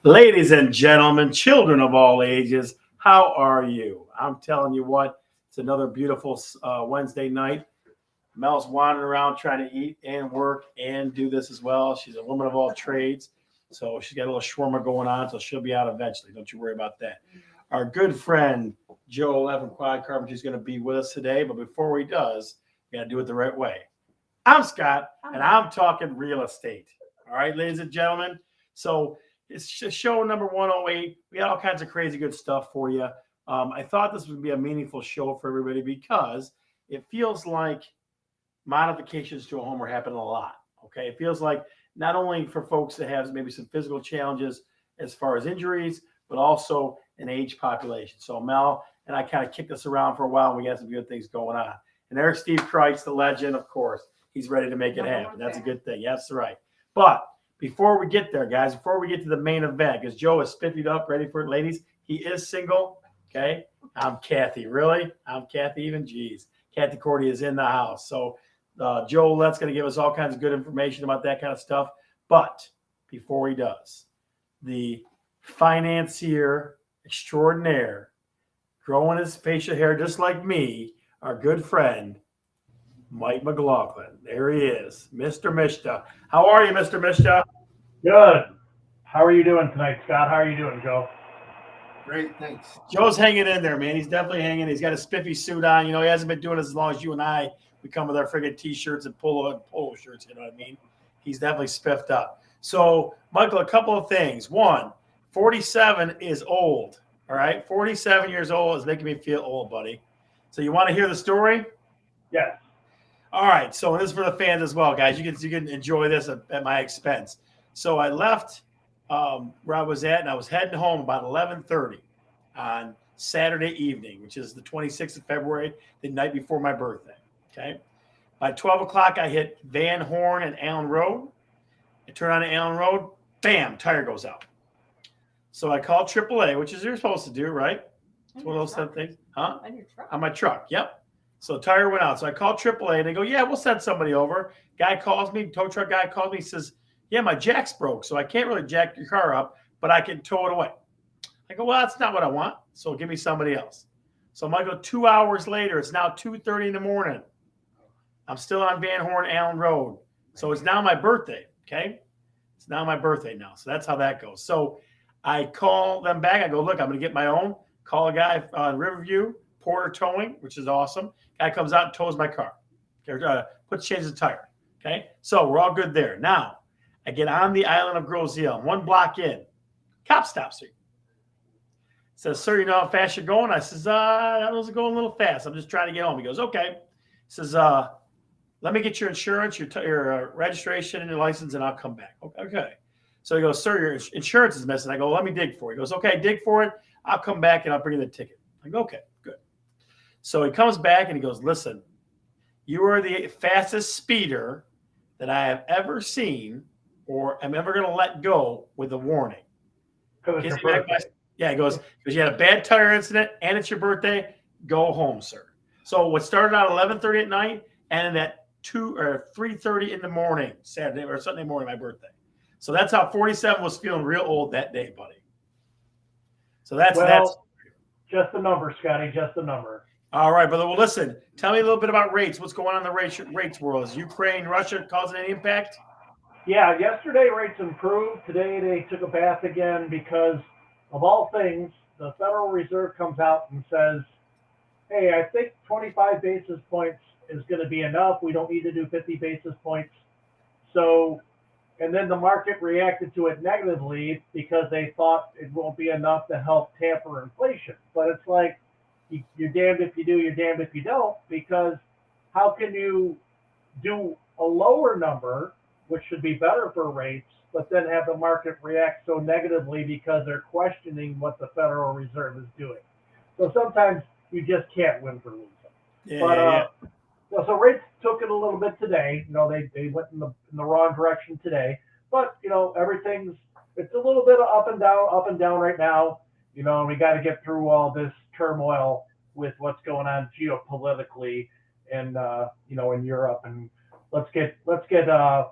Ladies and gentlemen, children of all ages, how are you? I'm telling you what, it's another beautiful Wednesday night. Mel's wandering around trying to eat and work and do this as well. She's a woman of all trades. So she's got a little shawarma going on, so she'll be out eventually. Don't you worry about that. Our good friend, Joe Ouellette from Quad Carpentry, is going to be with us today. But before he does, we got to do it the right way. I'm Scott, and I'm talking real estate. All right, ladies and gentlemen. So it's show number 108. We got all kinds of crazy good stuff for you. I thought this would be a meaningful show for everybody because it feels like modifications to a home are happening a lot. Okay, it feels like not only for folks that have maybe some physical challenges as far as injuries, but also an age population. So Mel and I kind of kicked this around for a while, and we got some good things going on. And there's Steve Kreitz, the legend, of course. He's ready to make it happen. That's a good thing. That's right. But before we get there, guys, before we get to the main event, because Joe is spiffied up, ready for it, ladies. He is single. Okay. I'm Kathy. Really? I'm Kathy even? Jeez. Kathy Cordy is in the house. So Joe Ouellette's going to give us all kinds of good information about that kind of stuff. But before he does, the financier extraordinaire, growing his facial hair just like me, our good friend, Mike McLaughlin. There he is, Mr. Mishta. How are you, Mr. Mishta? Good. How are you doing tonight, Scott? How are you doing, Joe? Great, thanks. Joe's hanging in there, man. He's definitely hanging. He's got a spiffy suit on. You know, he hasn't been doing it as long as you and I. We come with our friggin' T-shirts and polo shirts, you know what I mean? He's definitely spiffed up. So, Michael, a couple of things. One, 47 is old, all right? 47 years old is making me feel old, buddy. So you want to hear the story? Yes. All right, so this is for the fans as well, guys. You can enjoy this at my expense. So I left where I was at, and I was heading home about 11:30 on Saturday evening, which is the 26th of February, the night before my birthday. Okay, by 12 o'clock, I hit Van Horn and Allen Road. I turn on Allen Road, bam, tire goes out. So I called AAA, which is you're supposed to do, right? It's one of those things, huh? On your truck. On my truck, yep. So tire went out. So I called AAA, and they go, yeah, we'll send somebody over. Guy calls me, tow truck guy calls me, says, yeah, my jack's broke, so I can't really jack your car up, but I can tow it away. I go, well, that's not what I want, so give me somebody else. So Michael, 2 hours later, it's now 2:30 in the morning. I'm still on Van Horn Allen Road. So it's now my birthday, okay? It's now my birthday now, so that's how that goes. So I call them back. I go, look, I'm going to get my own. Call a guy on Riverview, Porter Towing, which is awesome. Guy comes out and tows my car. Changes the tire. Okay, so we're all good there. Now, I get on the island of Groseille, one block in. Cop stops me. Says, sir, you know how fast you're going? I says, I was going a little fast. I'm just trying to get home. He goes, okay. He says, let me get your insurance, your registration, and your license, and I'll come back. Okay. So he goes, sir, your insurance is missing. I go, let me dig for it. He goes, okay, dig for it. I'll come back, and I'll bring you the ticket. I go, okay, good. So he comes back, and he goes, listen, you are the fastest speeder that I have ever seen or am ever going to let go with a warning. Yeah, he goes, because you had a bad tire incident and it's your birthday, go home, sir. So what started out 11:30 at night and at 2 or 3:30 in the morning, Saturday or Sunday morning, my birthday. So that's how 47 was feeling real old that day, buddy. So that's just a number, Scotty, just a number. All right, brother. Well, listen, tell me a little bit about rates. What's going on in the rates world? Is Ukraine, Russia causing any impact? Yeah, yesterday rates improved. Today they took a bath again because, of all things, the Federal Reserve comes out and says, hey, I think 25 basis points is going to be enough. We don't need to do 50 basis points. So, and then the market reacted to it negatively because they thought it won't be enough to help tamper inflation. But it's like, you're damned if you do, you're damned if you don't, because how can you do a lower number, which should be better for rates, but then have the market react so negatively because they're questioning what the Federal Reserve is doing. So sometimes you just can't win for losing. So rates took it a little bit today. You know, they went in the wrong direction today. But, you know, it's a little bit of up and down right now. You know, and we got to get through all this turmoil with what's going on geopolitically and you know, in Europe, and let's get the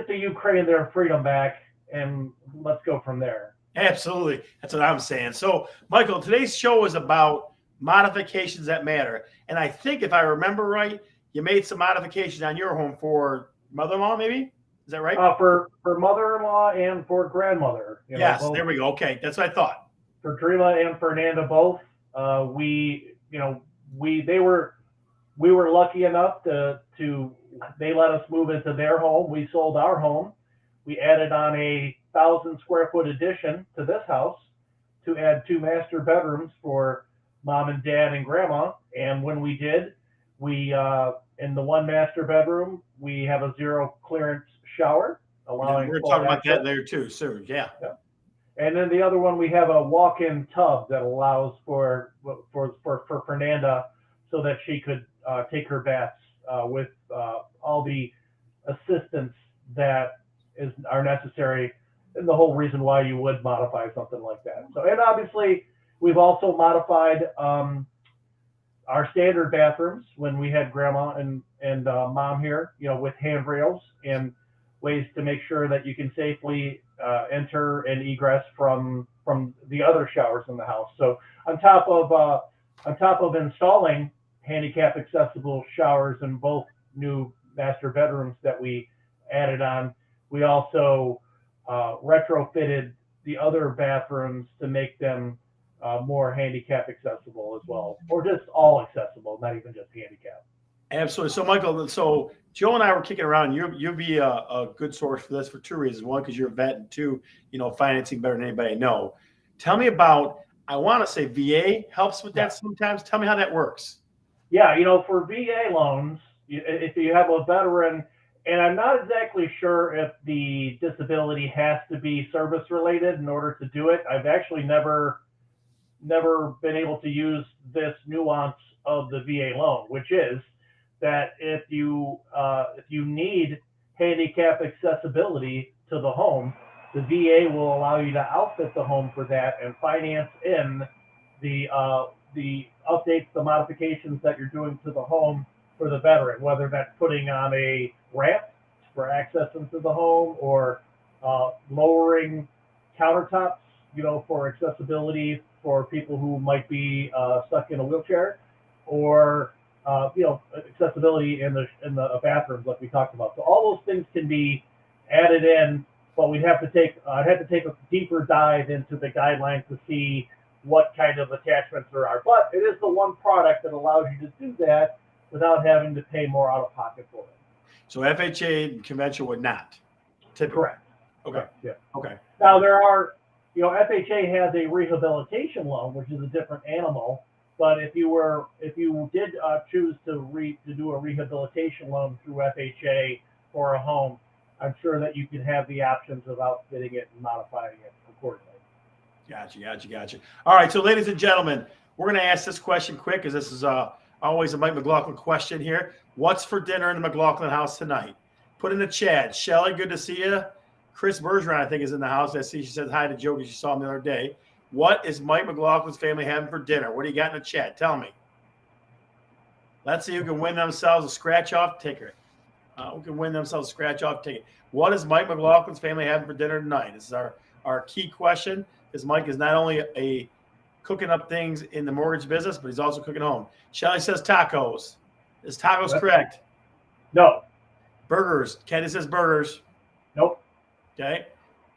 Ukraine their freedom back, and let's go from there. Absolutely. That's what I'm saying. So, Michael, today's show is about modifications that matter. And I think if I remember right, you made some modifications on your home for mother-in-law, maybe? Is that right? For mother-in-law and for grandmother. Yes, both, there we go. Okay, that's what I thought. For Drila and Fernanda both. We were lucky enough to they let us move into their home. We sold our home. We added on a 1,000 square foot addition to this house to add 2 master bedrooms for mom and dad and grandma. And when we did, we in the 1 master bedroom, we have a 0 clearance shower, allowing we're full talking about access. that later too soon. Yeah. And then the other one, we have a walk-in tub that allows for Fernanda so that she could take her baths with all the assistance that are necessary, and the whole reason why you would modify something like that. So, and obviously, we've also modified our standard bathrooms when we had grandma and mom here, with handrails and ways to make sure that you can safely enter and egress from the other showers in the house. So on top of installing handicap accessible showers in both new master bedrooms that we added on, we also retrofitted the other bathrooms to make them more handicap accessible as well, or just all accessible, not even just handicap. Absolutely. So, Michael, so Joe and I were kicking around. You'll be a good source for this for 2 reasons. One, because you're a vet, and 2, financing better than anybody I know. Tell me about, I want to say VA helps with that sometimes. Tell me how that works. Yeah, for VA loans, if you have a veteran, and I'm not exactly sure if the disability has to be service related in order to do it. I've actually never been able to use this nuance of the VA loan, which is that if you need handicap accessibility to the home, the VA will allow you to outfit the home for that and finance in the updates, the modifications that you're doing to the home for the veteran, whether that's putting on a ramp for access into the home or lowering countertops, for accessibility for people who might be stuck in a wheelchair, or accessibility in the bathrooms like we talked about. So all those things can be added in, but I'd have to take a deeper dive into the guidelines to see what kind of attachments there are. But it is the one product that allows you to do that without having to pay more out of pocket for it. So FHA conventional would not. Typically. Correct. Okay. Yeah. Okay. Now there are, FHA has a rehabilitation loan, which is a different animal. But if you did choose to do a rehabilitation loan through FHA for a home, I'm sure that you can have the options of outfitting it and modifying it accordingly. Gotcha. All right, so ladies and gentlemen, we're going to ask this question quick because this is always a Mike McLaughlin question here. What's for dinner in the McLaughlin house tonight? Put in the chat. Shelly, good to see you. Chris Bergeron, I think, is in the house. I see she says hi to Joe because she saw him the other day. What is Mike McLaughlin's family having for dinner? What do you got in the chat? Tell me. Let's see who can win themselves a scratch-off ticket. Who can win themselves a scratch-off ticket? What is Mike McLaughlin's family having for dinner tonight? This is our key question, because Mike is not only a cooking up things in the mortgage business, but he's also cooking home. Shelly says tacos. Is tacos correct? No. Burgers. Kenny says burgers. Nope. Okay.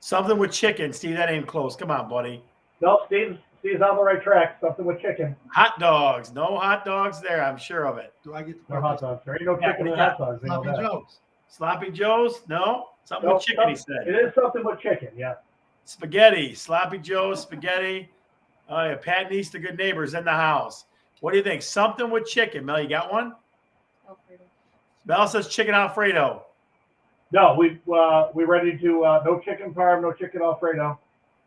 Something with chicken. Steve, that ain't close. Come on, buddy. Nope. Steve's on the right track. Something with chicken. Hot dogs. No hot dogs there. I'm sure of it. Do I get No hot dogs. There ain't no chicken in hot dogs. Sloppy Joe's? Sloppy Joe's? No. Something with chicken, he said. It is something with chicken, yeah. Spaghetti. Sloppy Joe's, spaghetti. Oh, yeah. Pat Neese, the good neighbors in the house. What do you think? Something with chicken. Mel, you got one? Alfredo. Mel says chicken Alfredo. No, we ready to no chicken parm, no chicken Alfredo.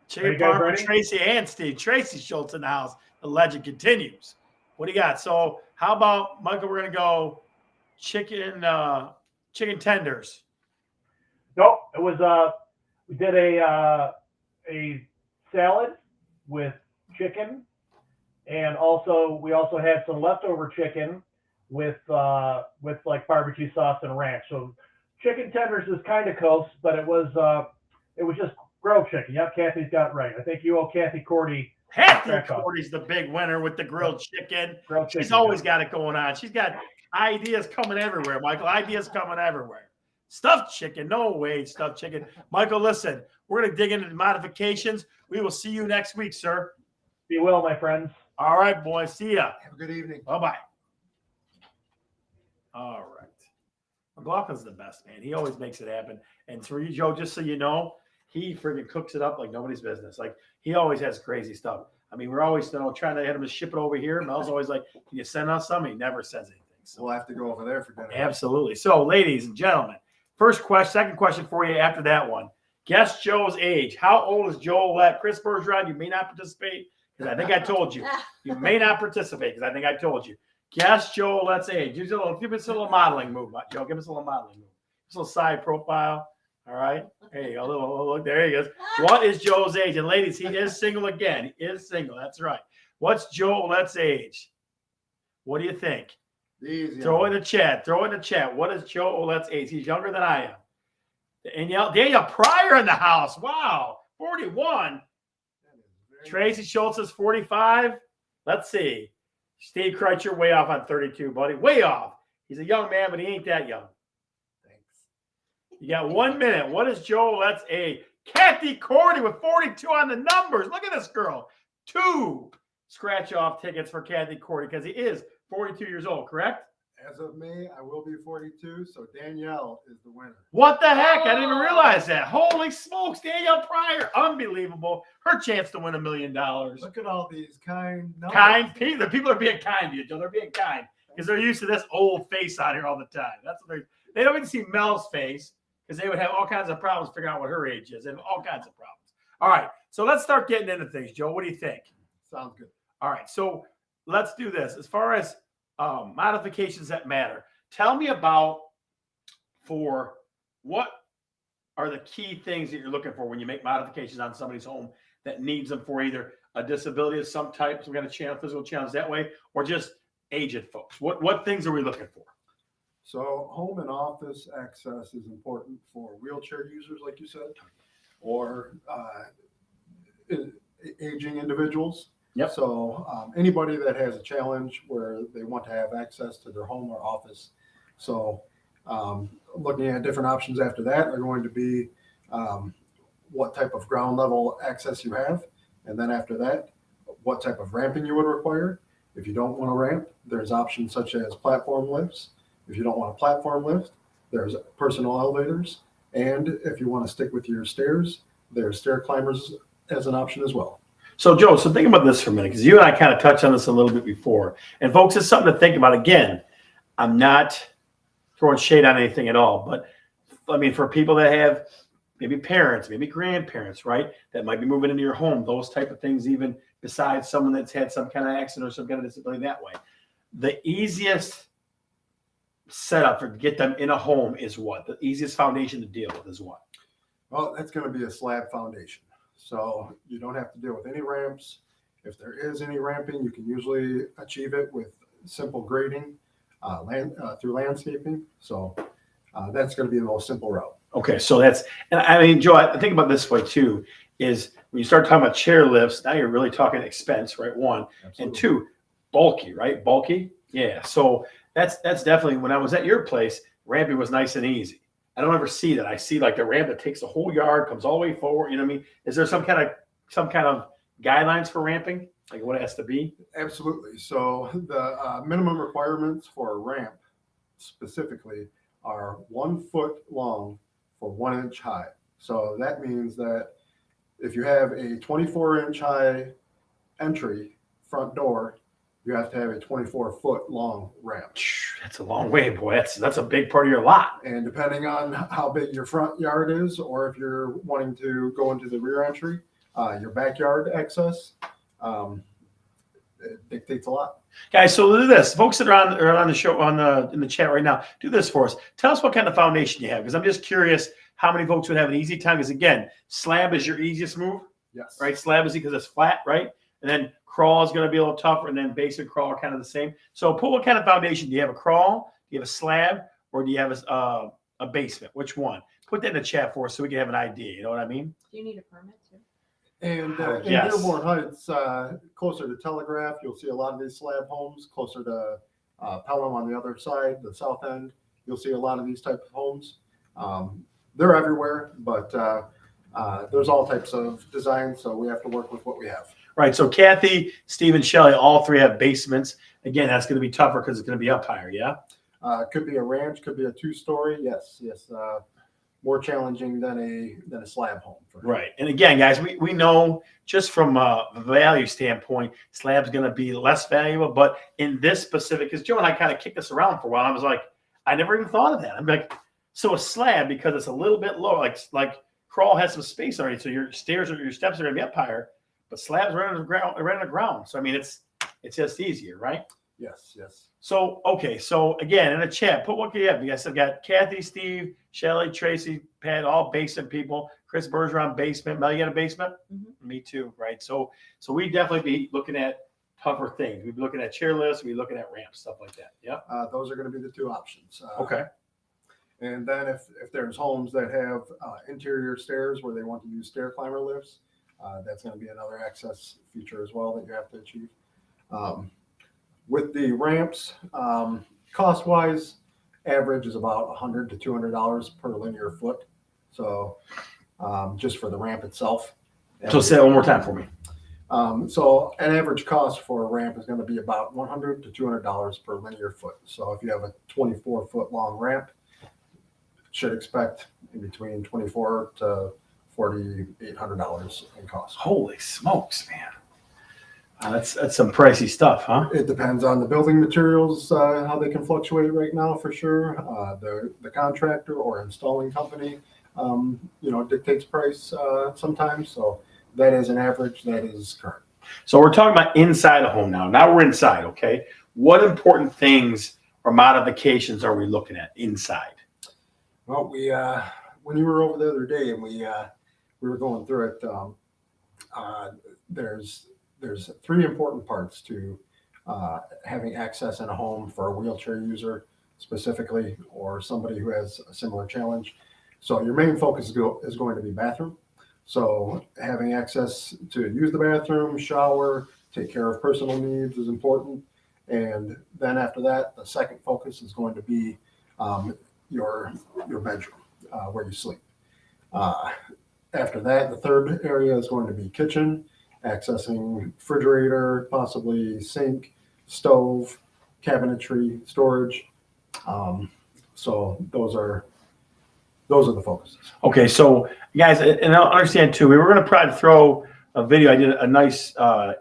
Chicken parm for Tracy and Steve. Tracy Schultz in the house. The legend continues. What do you got? So how about, Michael, we're going to go chicken tenders. Nope. It was we did a salad with chicken, and we also had some leftover chicken with like barbecue sauce and ranch. So chicken tenders is kind of close, but it was It was just grilled chicken. Yep, Kathy's got it right. I think you owe Kathy Cordy. Kathy Crack up. Cordy's the big winner with the grilled chicken. Grilled She's chicken, always yeah. got it going on. She's got ideas coming everywhere, Michael. Ideas coming everywhere. Stuffed chicken. No way, stuffed chicken. Michael, listen, we're going to dig into the modifications. We will see you next week, sir. Be well, my friends. All right, boys. See ya. Have a good evening. Bye-bye. All right. McLaughlin's the best, man. He always makes it happen. And for you, Joe, just so you know, he freaking cooks it up like nobody's business. Like, he always has crazy stuff. I mean, we're always trying to get him to ship it over here. Mel's always like, can you send us some? He never says anything. So We'll have to go over there for dinner. absolutely. So, ladies and gentlemen, second question for you after that one. Guess Joe's age. How old is Joe Ouellette? Chris Bergeron, you may not participate because I think I told you. You may not participate because I think I told you. Guess Joe Ouellette's age. Give us a little modeling move, Joe. Give us a little modeling move. Just a little side profile. All right. There you go. A little look. There he goes. What is Joe's age? And ladies, he is single again. He is single. That's right. What's Joe Ouellette's age? What do you think? Easy. Throw it in the chat. Throw it in the chat. What is Joe Ouellette's age? He's younger than I am. Daniel Pryor in the house. Wow. 41. Tracy Schultz is 45. Let's see. Steve Kreitzer, way off on 32, buddy. Way off. He's a young man, but he ain't that young. Thanks. You got 1 minute. What is Joe Ouellette's age? Kathy Cordy with 42 on the numbers. Look at this girl. 2 scratch-off tickets for Kathy Cordy because he is 42 years old, correct? As of May, I will be 42, so Danielle is the winner. What the heck? I didn't even realize that. Holy smokes, Danielle Pryor. Unbelievable. Her chance to win $1 million. Look at all these kind numbers. Kind people. The people are being kind to you, Joe. They're being kind because they're used to this old face out here all the time. That's what they don't even see Mel's face because they would have all kinds of problems figuring out what her age is and all kinds of problems. All right, so let's start getting into things, Joe. What do you think? Sounds good. All right, so let's do this. As far as modifications that matter, tell me about what are the key things that you're looking for when you make modifications on somebody's home that needs them for either a disability of some type, some kind of challenge, physical challenge that way, or just aged folks. What things are we looking for? So home and office access is important for wheelchair users, like you said, or aging individuals. Yep. So anybody that has a challenge where they want to have access to their home or office. So looking at different options after that are going to be what type of ground level access you have. And then after that, what type of ramping you would require. If you don't want a ramp, there's options such as platform lifts. If you don't want a platform lift, there's personal elevators. And if you want to stick with your stairs, there's stair climbers as an option as well. So, Joe, think about this for a minute, because you and I kind of touched on this a little bit before. And, folks, it's something to think about. Again, I'm not throwing shade on anything at all. But, I mean, for people that have maybe parents, maybe grandparents, right, that might be moving into your home, those type of things, even besides someone that's had some kind of accident or some kind of disability that way. The easiest setup to get them in a home is what? The easiest foundation to deal with is what? Well, that's going to be a slab foundation. So you don't have to deal with any ramps. If there is any ramping, you can usually achieve it with simple grading through landscaping. So that's going to be the most simple route. Okay, so and I mean, Joe, I think about this way too, is when you start talking about chair lifts, now you're really talking expense, right? One. Absolutely. And two, bulky, right? Bulky. Yeah. So that's definitely, when I was at your place, ramping was nice and easy. I don't ever see that. I see like the ramp that takes the whole yard, comes all the way forward. You know what I mean? Is there some kind of guidelines for ramping, like what it has to be? Absolutely. So the minimum requirements for a ramp specifically are 1 foot long for 1 inch high. So that means that if you have a 24-inch high entry front door, you have to have a 24-foot long ramp. That's a long way, boy. That's a big part of your lot. And depending on how big your front yard is, or if you're wanting to go into the rear entry, your backyard access, it dictates a lot. Guys, so do this. Folks that are on the show, in the chat right now, do this for us. Tell us what kind of foundation you have, because I'm just curious how many folks would have an easy time. Because again, slab is your easiest move. Yes. Right? Slab is because it's flat, right? And then crawl is going to be a little tougher, and then base and crawl are kind of the same. So, what kind of foundation? Do you have a crawl? Do you have a slab? Or do you have a basement? Which one? put that in the chat for us so we can have an idea. You know what I mean? Do you need a permit too? And in Yes. Dearborn Heights, closer to Telegraph, you'll see a lot of these slab homes. Closer to Pelham on the other side, the south end, you'll see a lot of these type of homes. They're everywhere, but there's all types of designs, so we have to work with what we have. Right. So Kathy, Steve, and Shelley, all three have basements. Again, that's going to be tougher because it's going to be up higher. Yeah. Could be a ranch, could be a 2-story. Yes. More challenging than a slab home. Right. And again, guys, we know just from a value standpoint, slab's going to be less valuable. But in this specific, because Joe and I kind of kicked this around for a while, I was like, I never even thought of that. I'm like, so a slab, because it's a little bit lower, like crawl has some space already, so your stairs or your steps are going to be up higher, but slabs right on the ground. So I mean, it's just easier, right? Yes. So, okay. So again, in the chat, put what you have. You guys have got Kathy, Steve, Shelley, Tracy, Pat, all basement people. Chris Bergeron, basement. Mel, you got a basement? Mm-hmm. Me too, right? So we definitely be looking at tougher things. We'd be looking at chair lifts. We'd be looking at ramps, stuff like that. Yeah. Those are going to be the two options. Okay. And then if there's homes that have interior stairs where they want to use stair climber lifts, that's going to be another access feature as well that you have to achieve. With the ramps, cost-wise, average is about $100 to $200 per linear foot. So just for the ramp itself. So say it one more time for me. So an average cost for a ramp is going to be about $100 to $200 per linear foot. So if you have a 24-foot long ramp, should expect in between $2,400 to $4,800 in cost. Holy smokes, man. That's some pricey stuff, huh? It depends on the building materials, how they can fluctuate right now for sure. The contractor or installing company, dictates price sometimes. So that is an average that is current. So we're talking about inside a home now. Now we're inside, okay? What important things or modifications are we looking at inside? Well, we when you were over the other day and we were going through it, there's 3 important parts to having access in a home for a wheelchair user specifically, or somebody who has a similar challenge. So your main focus is going to be bathroom. So having access to use the bathroom, shower, take care of personal needs is important. And then after that, the second focus is going to be your bedroom, where you sleep. After that, the third area is going to be kitchen, accessing refrigerator, possibly sink, stove, cabinetry, storage. So those are the focuses. Okay, so guys, and I'll understand too, we were going to probably throw a video. I did a nice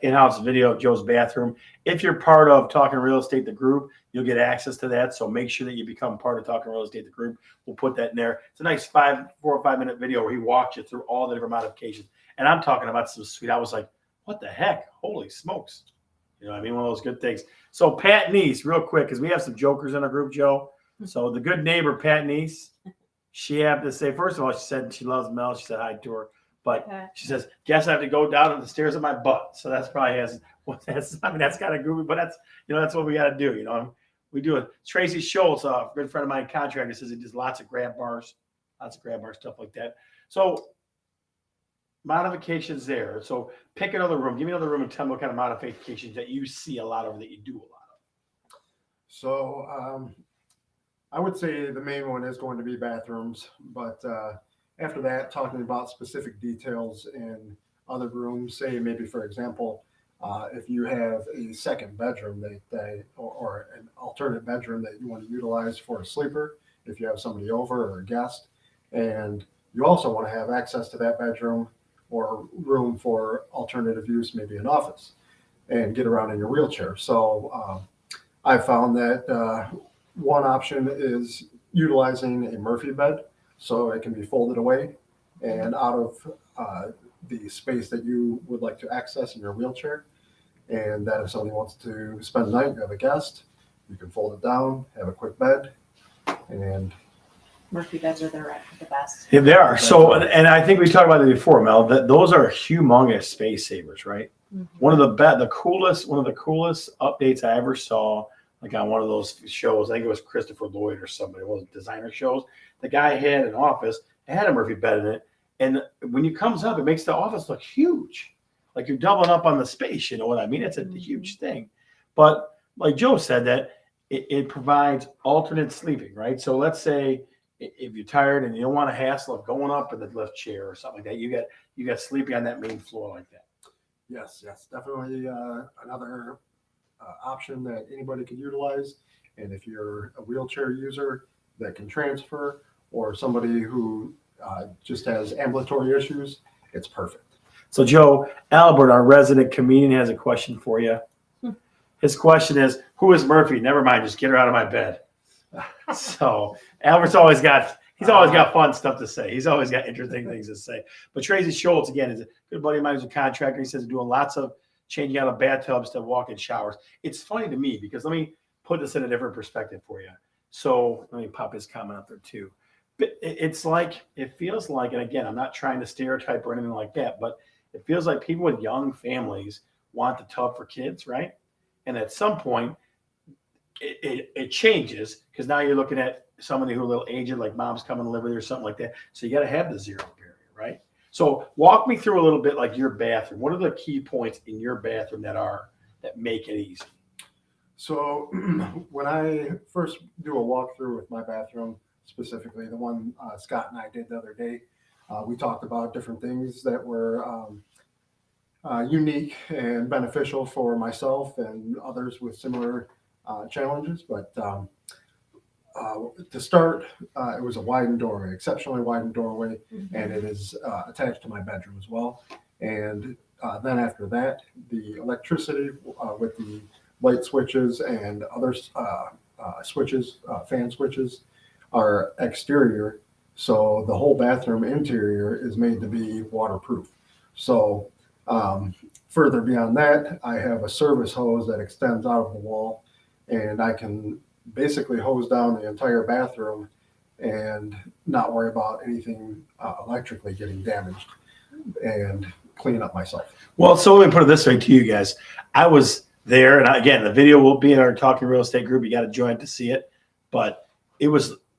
in-house video of Joe's bathroom. If you're part of Talkin Real Estate, the group, you'll get access to that. So make sure that you become part of Talkin Real Estate, the group. We'll put that in there. It's a nice 4 or 5 minute video where he walks you through all the different modifications. And I'm talking about some sweet. I was like, what the heck? Holy smokes. You know what I mean? One of those good things. So Pat Neese, real quick, because we have some jokers in our group, Joe. So the good neighbor, Pat Neese, she had to say, first of all, she said she loves Mel. She said hi to her. But she says, guess I have to go down the stairs of my butt. So that's probably that's kind of goofy, but that's what we got to do. We do it. Tracy Schultz, a good friend of mine, contractor, says he does lots of grab bars, stuff like that. So modifications there. So pick another room. Give me another room and tell me what kind of modifications that you see a lot of or that you do a lot of. So I would say the main one is going to be bathrooms, but after that, talking about specific details in other rooms, say maybe, for example, if you have a second bedroom or an alternate bedroom that you want to utilize for a sleeper, if you have somebody over or a guest, and you also want to have access to that bedroom or room for alternative use, maybe an office, and get around in your wheelchair. So I found that one option is utilizing a Murphy bed, so it can be folded away and out of the space that you would like to access in your wheelchair. And that if somebody wants to spend the night, you have a guest, you can fold it down, have a quick bed, and Murphy beds are the best. Yeah, they are. So, and I think we talked about it before, Mel, that those are humongous space savers, right? Mm-hmm. One of the coolest updates I ever saw, like on one of those shows, I think it was Christopher Lloyd or somebody, it wasn't designer shows. The guy had an office It had a Murphy bed in it. And when it comes up, it makes the office look huge. Like you're doubling up on the space, you know what I mean? It's a huge thing. But like Joe said, that it provides alternate sleeping, right? So let's say if you're tired and you don't want a hassle of going up in the lift chair or something like that, you got sleeping on that main floor like that. Yes, definitely another option that anybody could utilize. And if you're a wheelchair user that can transfer, or somebody who just has ambulatory issues, it's perfect. So Joe, Albert, our resident comedian, has a question for you. His question is, who is Murphy? Never mind, just get her out of my bed. So Albert's always got fun stuff to say. He's always got interesting things to say. But Tracy Schultz, again, is a good buddy of mine who's a contractor. He says he's doing lots of changing out of bathtubs to walk-in showers. It's funny to me because let me put this in a different perspective for you. So let me pop his comment up there too. But it feels like, and again, I'm not trying to stereotype or anything like that, but it feels like people with young families want the tub for kids, right? And at some point, it changes because now you're looking at somebody who's a little aged, like mom's coming to live with you or something like that. So you got to have the zero barrier, right? So walk me through a little bit like your bathroom. What are the key points in your bathroom that make it easy? So when I first do a walkthrough with my bathroom, specifically the one Scott and I did the other day, we talked about different things that were unique and beneficial for myself and others with similar challenges. But to start, it was a widened doorway, exceptionally widened doorway, and it is attached to my bedroom as well. And then after that, the electricity with the light switches and other switches, fan switches, are exterior. So the whole bathroom interior is made to be waterproof. So further beyond that, I have a service hose that extends out of the wall, and I can basically hose down the entire bathroom and not worry about anything electrically getting damaged and clean up myself. Well, so let me put it this way to you guys. I was there, and again, the video will be in our Talking Real Estate group. You got to join to see it. But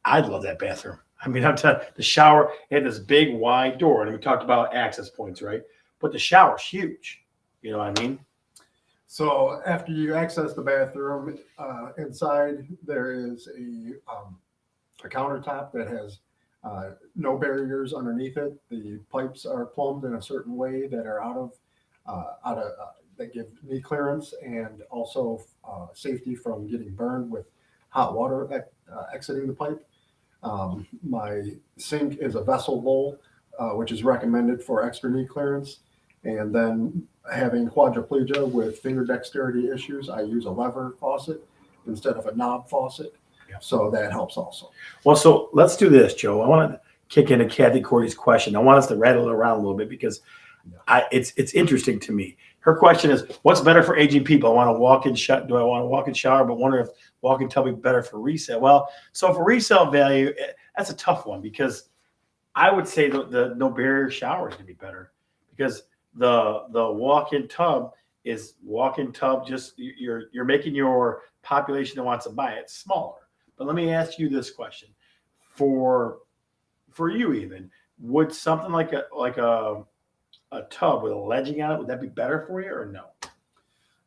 I love that bathroom. I mean, I'm telling you, the shower had this big wide door, and we talked about access points, right? But the shower's huge. You know what I mean? So after you access the bathroom, inside there is a countertop that has no barriers underneath it. The pipes are plumbed in a certain way that are that give knee clearance and also safety from getting burned with hot water exiting the pipe. My sink is a vessel bowl, which is recommended for extra knee clearance. And then having quadriplegia with finger dexterity issues, I use a lever faucet instead of a knob faucet. Yeah. So that helps also. Well, so let's do this, Joe. I want to kick into Kathy Cordy's question. I want us to rattle it around a little bit because it's interesting to me. Her question is, what's better for aging people? Do I want to walk in shower, but wonder if walk-in tub would be better for resale? Well, so for resale value, that's a tough one because I would say the no barrier shower is going to be better because the walk-in tub is walk-in tub. Just you're making your population that wants to buy it smaller. But let me ask you this question: for you, even would something like a tub with a ledging on it, would that be better for you or no?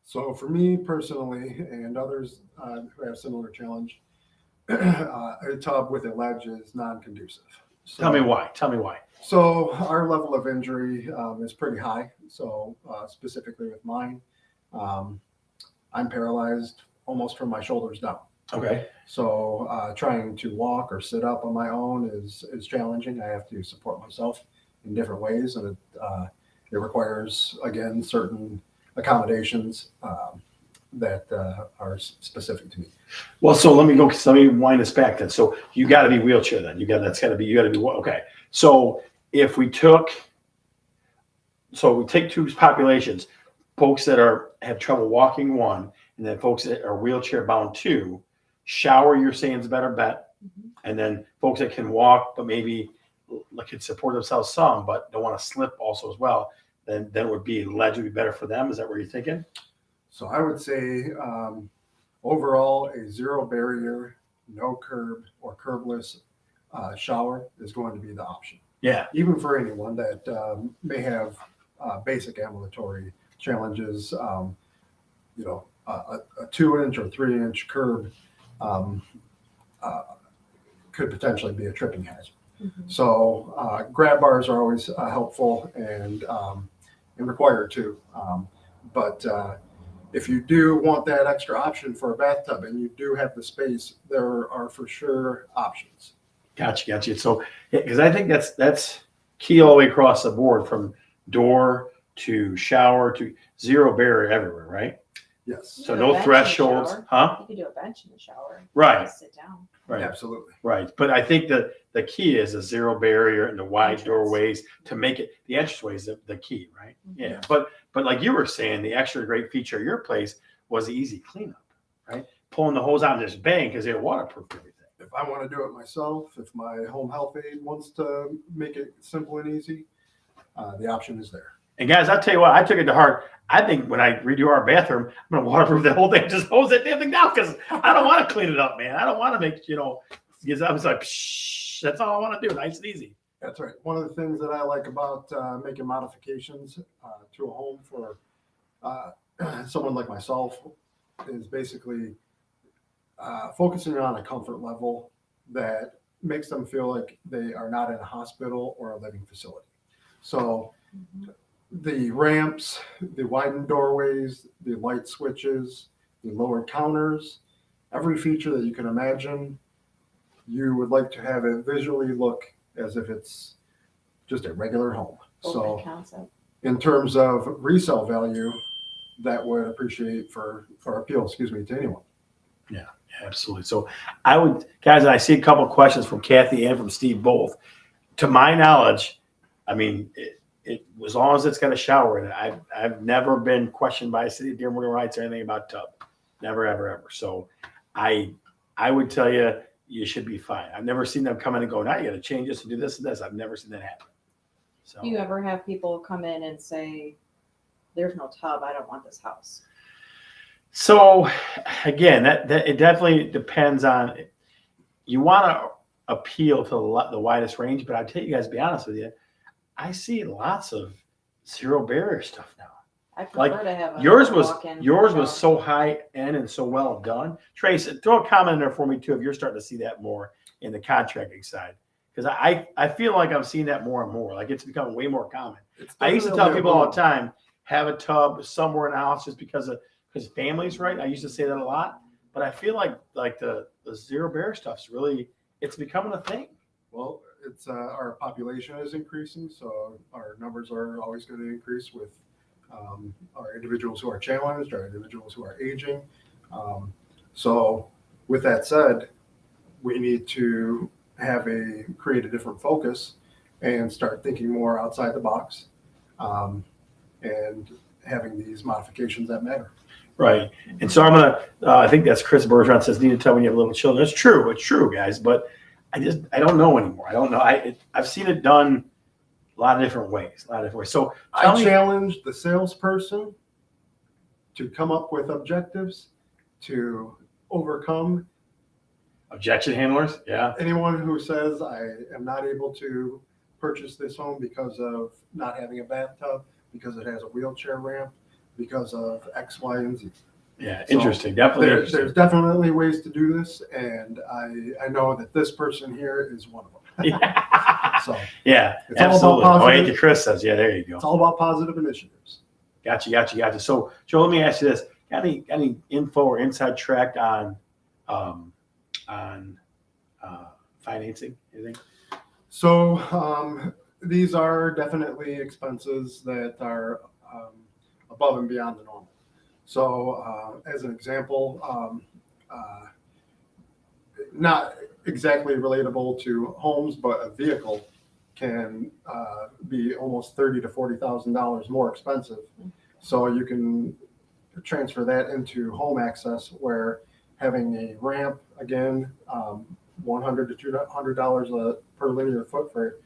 So for me personally, and others who have similar challenge, a tub with a ledge is non-conducive. So, Tell me why. So our level of injury is pretty high. So specifically with mine, I'm paralyzed almost from my shoulders down. Okay. So trying to walk or sit up on my own is challenging. I have to support myself in different ways, and it requires, again, certain accommodations that are specific to me. Well, so let me wind us back then. So you got to be wheelchair then. You got to be okay. So if we take two populations, folks that have trouble walking one, and then folks that are wheelchair bound two, shower you're saying is a better bet, and then folks that can walk but maybe can support themselves some but don't want to slip also as well, then would be ledge would be better for them. Is that what you're thinking? So I would say overall a zero barrier, no curb or curbless shower is going to be the option. Yeah. Even for anyone that may have basic ambulatory challenges, a 2-inch or 3-inch curb could potentially be a tripping hazard. Mhm. So grab bars are always helpful and required too. But if you do want that extra option for a bathtub and you do have the space, there are for sure options. Gotcha. So, because I think that's key all the way across the board, from door to shower to zero barrier everywhere, right? Yes, So do a no bench in the thresholds, shower. huh? You could do a bench in the shower. Right. Just sit down. Right. absolutely. Right. But I think the key is a zero barrier and the wide Entrance. doorways to make it, the entranceway is the key, right? Mhm. Yeah. But like you were saying, the extra great feature of your place was the easy cleanup, right? Pulling the hose out and just bang, because they're waterproof everything. If I want to do it myself, if my home health aide wants to make it simple and easy, the option is there. And guys, I'll tell you what, I took it to heart. I think when I redo our bathroom, I'm going to waterproof the whole thing, just hose that damn thing down, because I don't want to clean it up, man. I don't want to make, because I was like, psh, that's all I want to do, nice and easy. That's right. One of the things that I like about making modifications to a home for someone like myself is basically focusing on a comfort level that makes them feel like they are not in a hospital or a living facility. So the ramps, the widened doorways, the light switches, the lower counters, every feature that you can imagine, you would like to have it visually look as if it's just a regular home. Open So concept. in terms of resale value, that would appreciate for appeal, to anyone. Absolutely. So I would, guys, I see a couple of questions from Kathy and from Steve both. To my knowledge, I mean, it as long as it's got a shower in it, I've never been questioned by a city of Dearborn Heights or anything about tub. Never, ever. So I would tell you, you should be fine. I've never seen them come in and go, now you got to change this and do this and this. I've never seen that happen. So Do you ever have people come in and say, there's no tub, I don't want this house? So again, that it definitely depends on, you want to appeal to the widest range, but I tell you guys, to be honest with you, I see lots of zero barrier stuff now. I prefer Like, to have a Yours was walk-in yours shower. so high end and so well done. Trace, throw a comment in there for me too if you're starting to see that more in the contracting side, because I feel like I'm seeing that more and more. Like, it's becoming way more common. I used to tell people all the time, have a tub somewhere in the house just because families, right? I used to say that a lot, but I feel like the zero barrier stuff's really, it's becoming a thing. Well, it's our population is increasing, so our numbers are always going to increase with our individuals who are challenged, our individuals who are aging. So with that said, we need to create a different focus and start thinking more outside the box, and having these modifications that matter. Right. And so I'm going to, I think that's Chris Bergeron says, need to tell when you have little children. It's true, guys, but I don't know anymore. I don't know. I've seen it done a lot of different ways. So I challenge the salesperson to come up with objectives to overcome objection handlers. Yeah. anyone who says I am not able to purchase this home because of not having a bathtub, because it has a wheelchair ramp, because of X, Y, and Z. Yeah. So Interesting. Definitely. There's definitely ways to do this, and I know that this person here is one of them. Yeah. So Yeah. It's all about Absolutely. positive. Andy Chris says, yeah, there you go. it's all about positive initiatives. Gotcha. So Joe, let me ask you this. Got any info or inside track on financing? Anything? So these are definitely expenses that are above and beyond the normal. So as an example, not exactly relatable to homes, but a vehicle can be almost $30,000 to $40,000 more expensive. So you can transfer that into home access, where having a ramp, again, $100 to $200 per linear foot for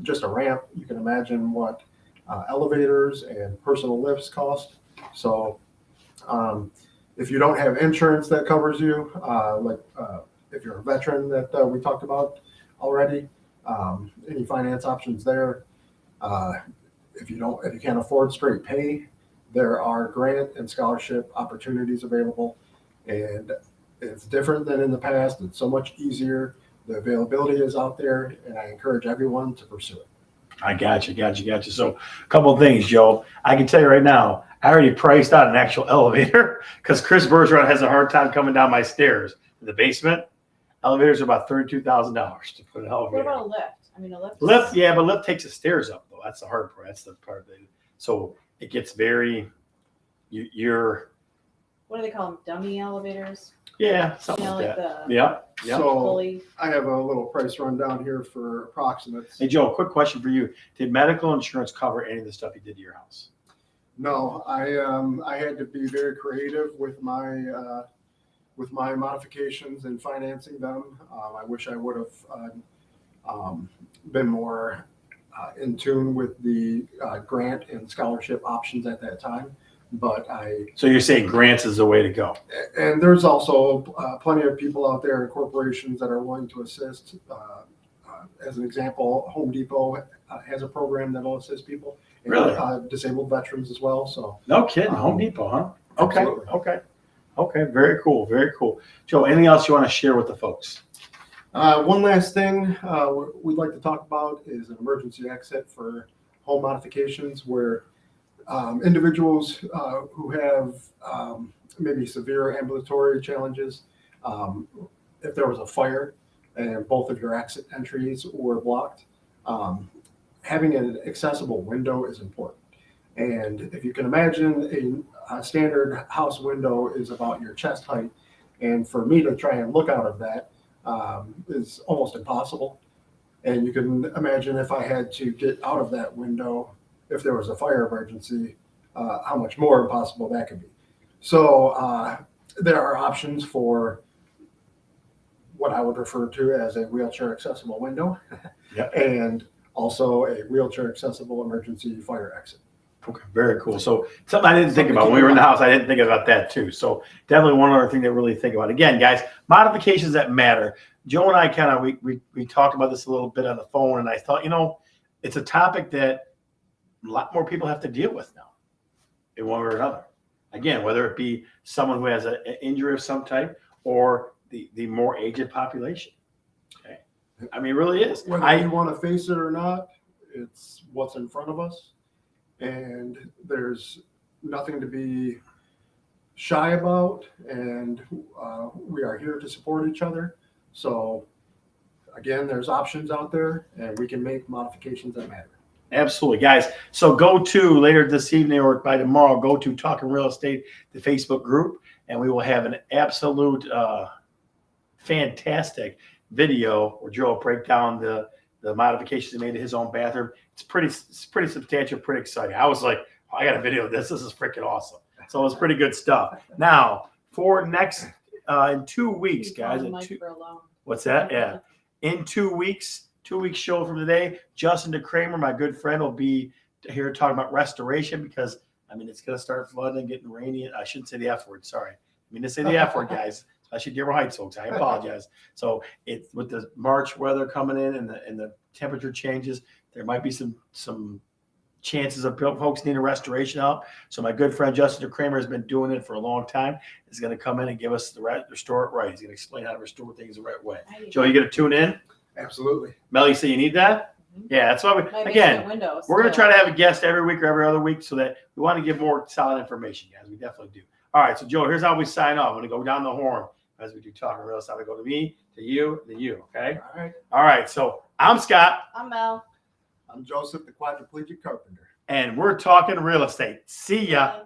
just a ramp. You can imagine what elevators and personal lifts cost. So if you don't have insurance that covers you, like if you're a veteran that we talked about already, any finance options there. If you can't afford straight pay, there are grant and scholarship opportunities available, and it's different than in the past. It's so much easier. The availability is out there, and I encourage everyone to pursue it. I got you. So a couple of things, Joe. I can tell you right now, I already priced out an actual elevator because Chris Bergeron has a hard time coming down my stairs in the basement. Elevators are about $32,000 to put an elevator. What about a lift? I mean, a lift. Lift, yeah, but lift takes the stairs up though. That's the hard part. That's the part that. So it gets very. You're. What do they call them? Dummy elevators. Yeah, something You know, like like that. the Yeah. So pulley. I have a little price rundown here for approximates. Hey Joe, quick question for you: did medical insurance cover any of the stuff you did to your house? No, I had to be very creative with my modifications and financing them. I wish I would have been more in tune with the grant and scholarship options at that time. But So you're saying grants is the way to go? and there's also plenty of people out there and corporations that are willing to assist. As an example, Home Depot has a program that will assist people. And, Really? Disabled veterans as well. So No kidding. Home Depot, huh? Okay. Absolutely. Okay. Very cool. Joe, anything else you want to share with the folks? one last thing we'd like to talk about is an emergency exit for home modifications where individuals who have maybe severe ambulatory challenges, if there was a fire and both of your exit entries were blocked, having an accessible window is important. And if you can imagine, a standard house window is about your chest height. And for me to try and look out of that is almost impossible. And you can imagine if I had to get out of that window, if there was a fire emergency, how much more impossible that could be. So there are options for what I would refer to as a wheelchair accessible window. Yep. And also a wheelchair accessible emergency fire exit. Okay, very cool. So something I didn't think about when we were in the house, I didn't think about that too. So definitely one other thing to really think about. Again, guys, modifications that matter. Joe and I kind of we talked about this a little bit on the phone, and I thought, it's a topic that a lot more people have to deal with now, in one way or another. Again, whether it be someone who has an injury of some type or the more aged population. Okay, I mean, it really is. Whether you want to face it or not, it's what's in front of us. And there's nothing to be shy about, and we are here to support each other. So again, there's options out there, and we can make modifications that matter. Absolutely, guys. So go to later this evening or by tomorrow, go to Talkin Real Estate, the Facebook group, and we will have an absolute fantastic video where Joe will break down the modifications he made to his own bathroom. It's pretty substantial, pretty exciting. I was like, I got a video of this. This is freaking awesome. So it's pretty good stuff. Now, for next in 2 weeks, guys. What's that? Yeah. In 2 weeks, 2 weeks show from today, Justin DeCramer, my good friend, will be here talking about restoration because, it's going to start flooding and getting rainy. I shouldn't say the F word. Sorry. I mean to say the F word, guys. Especially Dearborn Heights folks. I apologize. So it's with the March weather coming in and the temperature changes, there might be some chances of folks needing restoration help. So my good friend Justin DeCramer has been doing it for a long time. He's going to come in and give us restore it right. He's going to explain how to restore things the right way. Joe, you going to tune in? Absolutely. Mel, you say you need that? Mm-hmm. Yeah, that's why we're going to try to have a guest every week or every other week so that we want to give more solid information, guys. We definitely do. All right, so Joe, here's how we sign off. I'm going to go down the horn as we do Talkin Real Estate. I go to me, to you, to you. Okay. All right. So I'm Scott. I'm Mel. I'm Joseph, the quadriplegic carpenter. And we're talking real estate. See ya.